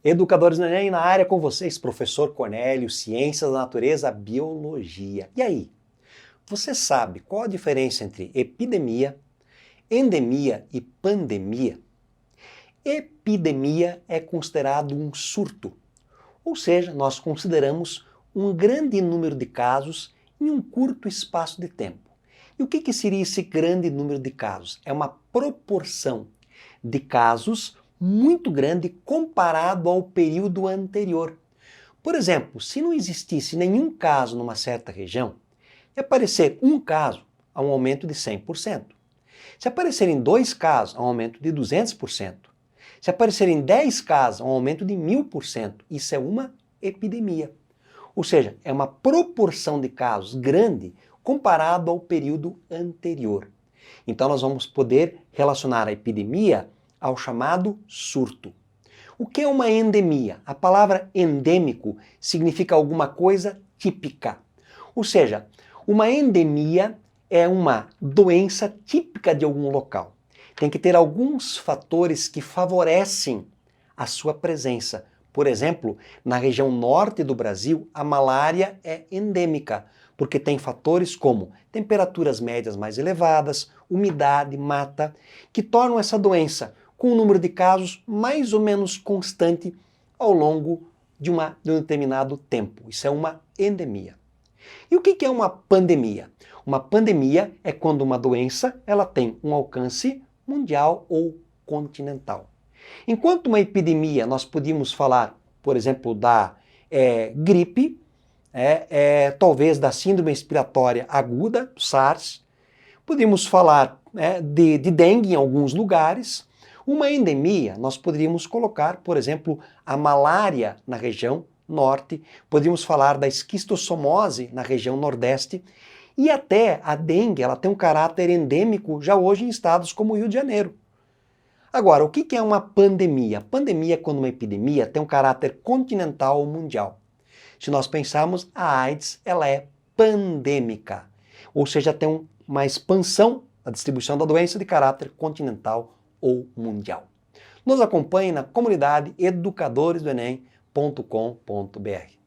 Educadores do Enem na área com vocês, professor Cornélio, Ciências da Natureza, Biologia. E aí, você sabe qual a diferença entre epidemia, endemia e pandemia? Epidemia é considerado um surto, ou seja, nós consideramos um grande número de casos em um curto espaço de tempo. E o que seria esse grande número de casos? É uma proporção de casos muito grande comparado ao período anterior. Por exemplo, se não existisse nenhum caso numa certa região, e aparecer um caso, há um aumento de 100%. Se aparecerem 2 casos, há um aumento de 200%. Se aparecerem 10 casos, há um aumento de 1000%. Isso é uma epidemia. Ou seja, é uma proporção de casos grande comparado ao período anterior. Então nós vamos poder relacionar a epidemia ao chamado surto. O que é uma endemia? A palavra endêmico significa alguma coisa típica. Ou seja, uma endemia é uma doença típica de algum local. Tem que ter alguns fatores que favorecem a sua presença. Por exemplo, na região norte do Brasil, a malária é endêmica, porque tem fatores como temperaturas médias mais elevadas, umidade, mata, que tornam essa doença com um número de casos mais ou menos constante ao longo de um determinado tempo. Isso é uma endemia. E o que é uma pandemia? Uma pandemia é quando uma doença ela tem um alcance mundial ou continental. Enquanto uma epidemia nós podíamos falar, por exemplo, da gripe, talvez da síndrome respiratória aguda, SARS, podíamos falar de dengue em alguns lugares. Uma endemia, nós poderíamos colocar, por exemplo, a malária na região norte, poderíamos falar da esquistossomose na região nordeste, e até a dengue, ela tem um caráter endêmico já hoje em estados como o Rio de Janeiro. Agora, o que é uma pandemia? Pandemia é quando uma epidemia tem um caráter continental ou mundial. Se nós pensarmos, a AIDS ela é pandêmica, ou seja, tem uma expansão da distribuição da doença de caráter continental ou mundial. Nos acompanhe na comunidade educadoresdoenem.com.br.